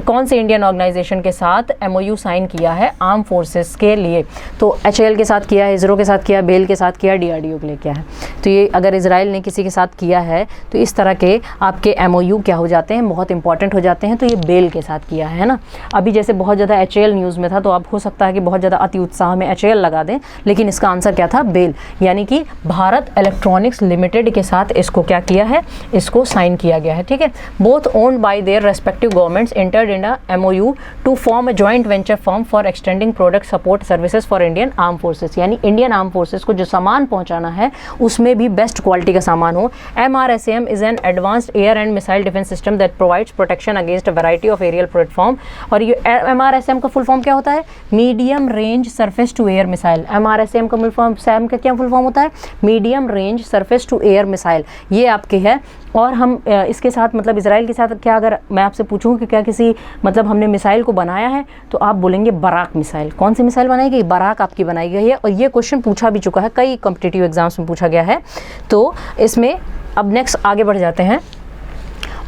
कौन से इंडियन ऑर्गेनाइजेशन के साथ MOU साइन किया है आर्म फोर्सेस के लिए। तो HAL के साथ किया है, इसरो के साथ किया है, बेल के साथ किया है, DRDO के लिए किया है। तो ये अगर इजराइल ने किसी के साथ किया है तो इस तरह के आपके MOU क्या हो जाते हैं, बहुत इंपॉर्टेंट हो जाते हैं। तो ये बेल के साथ किया है ना। अभी जैसे बहुत ज़्यादा HAL न्यूज़ में था, तो आप हो सकता है कि बहुत ज़्यादा अति उत्साह में HAL लगा दें, लेकिन इसका आंसर क्या था, बेल, यानी कि भारत इलेक्ट्रॉनिक्स लिमिटेड के साथ इसको क्या किया है, इसको साइन किया गया है, ठीक है। Both owned by their respective governments entered in a MOU to form a joint venture firm for extending product support services for Indian arm forces. Forces यानी इंडियन आर्म फोर्सेस को जो सामान पहुंचाना है उसमें भी बेस्ट क्वालिटी का सामान हो। MRSAM is an advanced air and missile defence system that provides protection against a variety of aerial platform. और ये MRSAM का फुल फॉर्म क्या होता है? Medium range surface to air missile. MRSAM का फुल फॉर्म, सैम का क्या full form होता है? Medium range surface to air missile. ये आपके है। और हम इसके साथ मतलब इजराइल के साथ क्या, अगर मैं आपसे पूछूं कि क्या किसी मतलब हमने मिसाइल को बनाया है, तो आप बोलेंगे बराक मिसाइल। कौन सी मिसाइल बनाई गई? बराक आपकी बनाई गई है। और ये क्वेश्चन पूछा भी चुका है, कई कॉम्पिटिटिव एग्जाम्स में पूछा गया है। तो इसमें अब नेक्स्ट आगे बढ़ जाते हैं।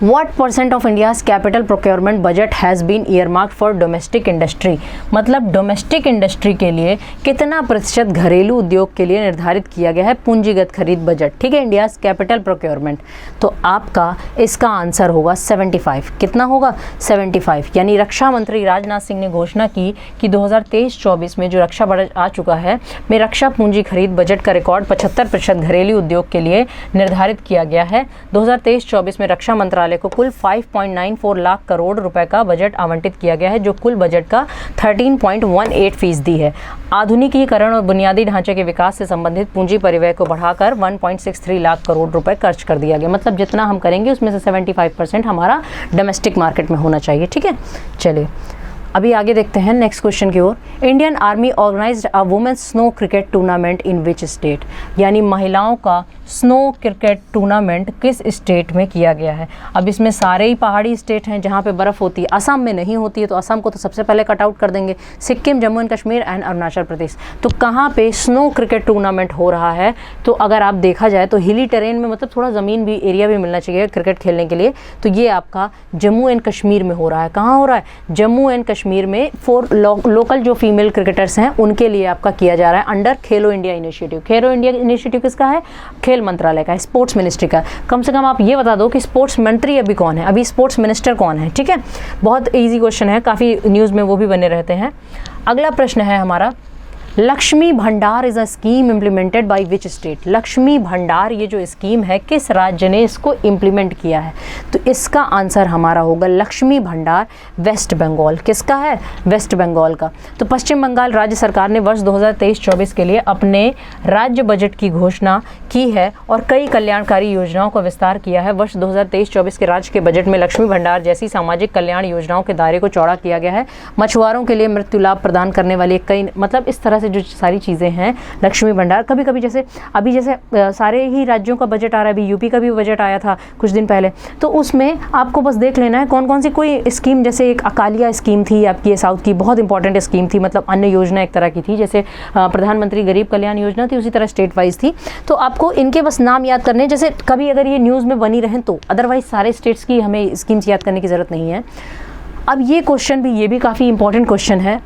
What % of India's capital procurement budget has been earmarked for domestic industry? मतलब डोमेस्टिक इंडस्ट्री के लिए कितना प्रतिशत घरेलू उद्योग के लिए निर्धारित किया गया है पूंजीगत खरीद बजट? ठीक है, इंडियाज कैपिटल प्रोक्योरमेंट। तो आपका इसका आंसर होगा 75। कितना होगा? 75। यानी रक्षा मंत्री राजनाथ सिंह ने घोषणा की कि 2023-24 में जो रक्षा बजट आ चुका है में रक्षा पूंजी खरीद बजट का रिकॉर्ड 75% घरेलू उद्योग के लिए निर्धारित किया गया है। 2023-24 में रक्षा मंत्रालय को कुल 5.94 लाख करोड़ रुपए का बजट आवंटित किया गया है, जो कुल बजट का 13.18% है। आधुनिकीकरण और बुनियादी ढांचे के विकास से संबंधित पूंजी परिव्यय को बढ़ाकर 1.63 लाख करोड़ रुपए खर्च कर दिया गया। मतलब जितना हम करेंगे उसमें से 75% हमारा डोमेस्टिक मार्केट में होना चाहिए। ठीक है, चलिए अभी आगे देखते हैं नेक्स्ट क्वेश्चन की ओर। Indian army organised a women's snow cricket tournament in which state? यानी महिलाओं का स्नो क्रिकेट टूर्नामेंट किस स्टेट में किया गया है? अब इसमें सारे ही पहाड़ी स्टेट हैं जहाँ पे बर्फ़ होती है। असम में नहीं होती है, तो असम को तो सबसे पहले कट आउट कर देंगे। Sikkim, Jammu and Kashmir and Arunachal Pradesh. तो कहाँ पे स्नो क्रिकेट टूर्नामेंट हो रहा है? तो अगर आप देखा जाए तो हिली टेरेन में, मतलब थोड़ा ज़मीन भी, एरिया भी मिलना चाहिए क्रिकेट खेलने के लिए। तो ये आपका जम्मू एंड कश्मीर में हो रहा है। कहाँ हो रहा है? जम्मू एंड कश्मीर में। फॉर लोकल जो फीमेल क्रिकेटर्स हैं उनके लिए आपका किया जा रहा है अंडर खेलो इंडिया इनिशिएटिव। खेलो इंडिया इनिशिएटिव किसका है? खेल मंत्रालय का है, स्पोर्ट्स मिनिस्ट्री का। कम से कम आप ये बता दो कि स्पोर्ट्स मंत्री अभी कौन है, अभी स्पोर्ट्स मिनिस्टर कौन है। ठीक है, बहुत इजी क्वेश्चन है, काफ़ी न्यूज़ में वो भी बने रहते हैं। अगला प्रश्न है हमारा, लक्ष्मी भंडार is a scheme implemented by which state? Lakshmi भंडार ये जो स्कीम है किस राज्य ने इसको इम्प्लीमेंट किया है? तो इसका आंसर हमारा होगा लक्ष्मी भंडार वेस्ट बंगाल। किसका है? वेस्ट बंगाल का। तो पश्चिम बंगाल राज्य सरकार ने वर्ष 2023-24 के लिए अपने राज्य बजट की घोषणा की है और कई कल्याणकारी योजनाओं का विस्तार किया है। वर्ष 2023-24 के राज्य के बजट में लक्ष्मी भंडार जैसी सामाजिक कल्याण योजनाओं के दायरे को चौड़ा किया गया है। मछुआरों के लिए मृत्यु लाभ प्रदान करने वाली कई, मतलब इस तरह से जो सारी चीज़ें हैं लक्ष्मी भंडार। कभी कभी जैसे अभी जैसे सारे ही राज्यों का बजट आ रहा है, अभी यूपी का भी बजट आया था कुछ दिन पहले, तो उसमें आपको बस देख लेना है कौन कौन सी कोई स्कीम, जैसे एक अकालिया स्कीम थी आपकी, ये साउथ की बहुत इंपॉर्टेंट स्कीम थी, मतलब अन्य योजना एक तरह की थी, जैसे प्रधानमंत्री गरीब कल्याण योजना थी, उसी तरह स्टेट वाइज थी। तो आपको इनके बस नाम याद करने, जैसे कभी अगर ये न्यूज़ में बनी रहें तो, अदरवाइज सारे स्टेट्स की हमें स्कीम्स याद करने की ज़रूरत नहीं है। अब ये क्वेश्चन भी, ये भी काफ़ी इंपॉर्टेंट क्वेश्चन है।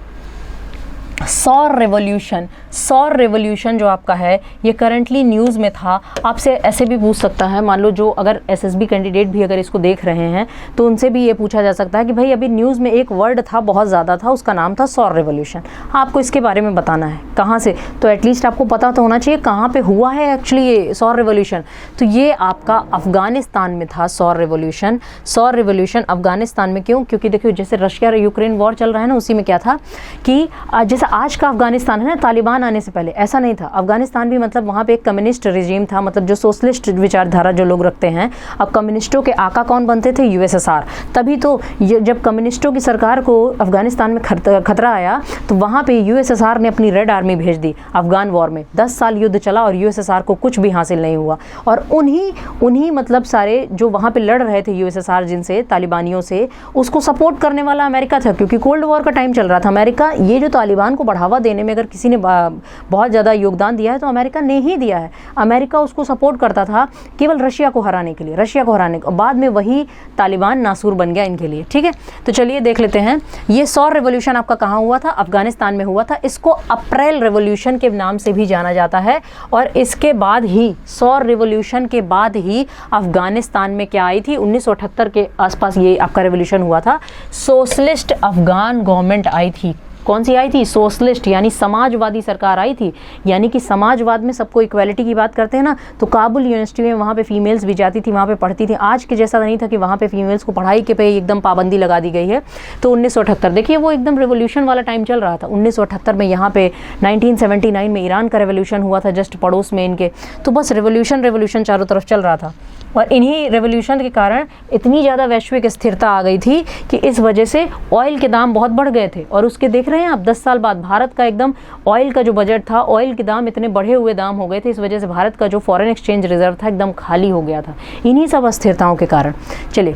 सौर रेवोल्यूशन, सौर रेवोल्यूशन जो आपका है ये करंटली न्यूज़ में था। आपसे ऐसे भी पूछ सकता है, मान लो जो अगर एसएसबी कैंडिडेट भी अगर इसको देख रहे हैं तो उनसे भी ये पूछा जा सकता है कि भाई अभी न्यूज़ में एक वर्ड था, बहुत ज़्यादा था, उसका नाम था सौर रेवोल्यूशन। आपको इसके बारे में बताना है कहाँ से, तो एटलीस्ट आपको पता तो होना चाहिए कहाँ पे हुआ है एक्चुअली ये सौर रेवोल्यूशन। तो ये आपका अफगानिस्तान में था सौर रेवोल्यूशन। सौर रेवोल्यूशन अफगानिस्तान में क्यों? क्योंकि देखिए जैसे रशिया यूक्रेन वॉर चल रहा है ना, उसी में क्या था कि जैसे आज का अफगानिस्तान है ना, तालिबान आने से पहले ऐसा नहीं था। अफगानिस्तान भी मतलब वहाँ पे एक कम्युनिस्ट रिजीम था, मतलब जो सोशलिस्ट विचारधारा जो लोग रखते हैं। अब कम्युनिस्टों के आका कौन बनते थे? यूएसएसआर। तभी तो जब कम्युनिस्टों की सरकार को अफगानिस्तान में खतरा आया तो वहाँ पे यूएसएसआर ने अपनी रेड आर्मी भेज दी अफगान वॉर में। 10 साल युद्ध चला और यूएसएसआर को कुछ भी हासिल नहीं हुआ। और उन्हीं मतलब सारे जो वहाँ पे लड़ रहे थे यूएसएसआर जिनसे, तालिबानियों से, उसको सपोर्ट करने वाला अमेरिका था, क्योंकि कोल्ड वॉर का टाइम चल रहा था। अमेरिका ये जो तालिबान को बढ़ावा देने में अगर किसी ने बहुत ज़्यादा योगदान दिया है तो अमेरिका ने ही दिया है। अमेरिका उसको सपोर्ट करता था केवल रशिया को हराने के लिए, रशिया को हराने के बाद में वही तालिबान नासूर बन गया इनके लिए। ठीक है, तो चलिए देख लेते हैं ये सौर रेवोल्यूशन आपका कहाँ हुआ था? अफगानिस्तान में हुआ था। इसको अप्रैल रेवोल्यूशन के नाम से भी जाना जाता है। और इसके बाद ही, सौर रेवोल्यूशन के बाद ही अफगानिस्तान में क्या आई थी? 1978 के आसपास ये आपका रेवोल्यूशन हुआ था। सोशलिस्ट अफगान गवर्नमेंट आई थी। कौन सी आई थी? सोशलिस्ट यानी समाजवादी सरकार आई थी। यानी कि समाजवाद में सबको इक्वालिटी की बात करते हैं ना, तो काबुल यूनिवर्सिटी में वहाँ पे फीमेल्स भी जाती थी, वहाँ पे पढ़ती थी। आज के जैसा नहीं था कि वहाँ पे फीमेल्स को पढ़ाई के पे एकदम पाबंदी लगा दी गई है। तो 1978 देखिए वो एकदम रेवोल्यूशन वाला टाइम चल रहा था। 1978 में यहाँ पे 1979 में ईरान का रेवोल्यूशन हुआ था जस्ट पड़ोस में इनके। तो बस रेवोल्यूशन चारों तरफ चल रहा था और इन्हीं रेवोल्यूशन के कारण इतनी ज़्यादा वैश्विक स्थिरता आ गई थी कि इस वजह से ऑयल के दाम बहुत बढ़ गए थे। और उसके देख रहे हैं आप 10 साल बाद भारत का एकदम ऑयल का जो बजट था, ऑयल के दाम इतने बढ़े हुए दाम हो गए थे, इस वजह से भारत का जो फॉरेन एक्सचेंज रिजर्व था एकदम खाली हो गया था इन्हीं सब अस्थिरताओं के कारण। चलिए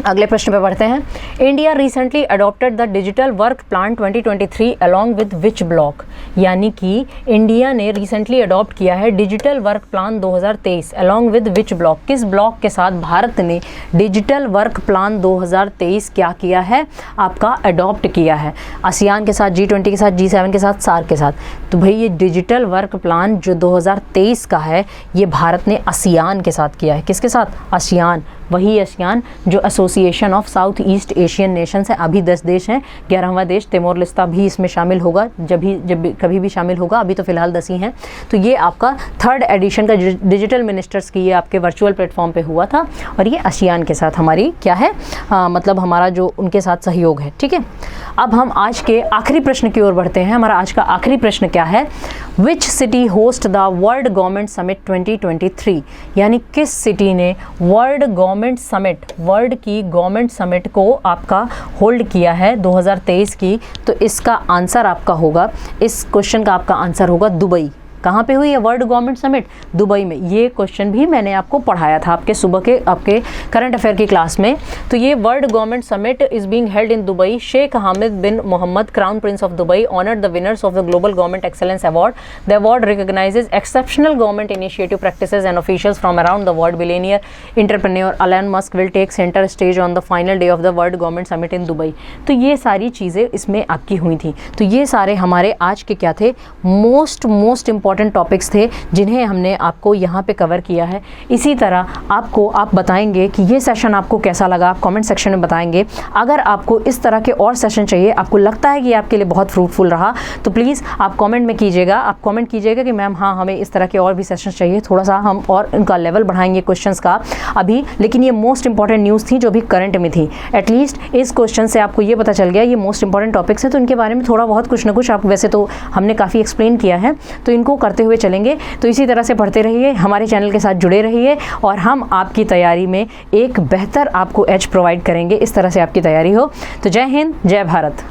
अगले प्रश्न पे बढ़ते हैं। India recently adopted the digital work plan 2023 along with which block? यानी कि इंडिया ने रिसेंटली अडॉप्ट किया है digital work plan 2023 along with which block? किस ब्लॉक के साथ भारत ने डिजिटल वर्क प्लान 2023 क्या किया है? आपका अडॉप्ट किया है। आसियान के साथ, G20 के साथ, G7 के साथ, सार्क के साथ। तो भाई ये डिजिटल वर्क प्लान जो 2023 का है ये भारत ने आसियान के साथ किया है। किसके साथ? आसियान, वही आसियान जो association of south east Asian Nations है। अभी 10 देश हैं, 11वां देश तिमोर लेस्ता भी इसमें शामिल होगा, जब कभी भी शामिल होगा। अभी तो फिलहाल 10 ही हैं। तो ये आपका 3rd एडिशन का डिजिटल मिनिस्टर्स की ये आपके वर्चुअल प्लेटफॉर्म पे हुआ था और ये आसियान के साथ हमारी क्या है, मतलब हमारा जो उनके साथ सहयोग है। ठीक है, अब हम आज के आखिरी प्रश्न की ओर बढ़ते हैं। हमारा आज का आखिरी प्रश्न क्या है? Which city host the world government summit 2023? यानी किस सिटी ने वर्ल्ड गवर्नमेंट समिट, वर्ल्ड की गवर्नमेंट समिट को आपका होल्ड किया है 2023 की? तो इसका आंसर आपका होगा, इस क्वेश्चन का आपका आंसर होगा दुबई। कहाँ पे हुई है वर्ल्ड गवर्नमेंट समिट? दुबई में। ये क्वेश्चन भी मैंने आपको पढ़ाया था आपके सुबह के आपके करंट अफेयर की क्लास में। तो ये world government summit is being held in Dubai. Sheikh Hamid bin Mohammed, crown prince of Dubai, honoured the winners of the global government excellence award. The award recognises exceptional government initiative practices and officials from around the world. Billionaire entrepreneur Elon Musk will take centre stage on the final day of the world government summit in Dubai. तो ये सारी चीज़ें इसमें आपकी हुई थी। तो ये सारे हमारे आज के क्या थे? मोस्ट इंपॉर्टेंट टॉपिक्स थे जिन्हें हमने आपको यहाँ पे कवर किया है। इसी तरह आप बताएंगे कि ये सेशन आपको कैसा लगा, आप कमेंट सेक्शन में बताएंगे। अगर आपको इस तरह के और सेशन चाहिए, आपको लगता है कि आपके लिए बहुत फ्रूटफुल रहा, तो प्लीज़ आप कमेंट में कीजिएगा। आप कमेंट कीजिएगा कि मैम हाँ हमें इस तरह के और भी सेशन चाहिए, थोड़ा सा हम और उनका लेवल बढ़ाएंगे क्वेश्चंस का अभी। लेकिन ये मोस्ट इंपॉर्टेंट न्यूज़ थी जो भी करंट में थी। एटलीस्ट इस क्वेश्चन से आपको ये पता चल गया ये मोस्ट इंपॉर्टेंट टॉपिक्स हैं, तो इनके बारे में थोड़ा बहुत कुछ ना कुछ आप, वैसे तो हमने काफ़ी एक्सप्लेन किया है, तो इनको करते हुए चलेंगे। तो इसी तरह से पढ़ते रहिए, हमारे चैनल के साथ जुड़े रहिए और हम आपकी तैयारी में एक बेहतर आपको एज प्रोवाइड करेंगे। इस तरह से आपकी तैयारी हो। तो जय हिंद, जय भारत।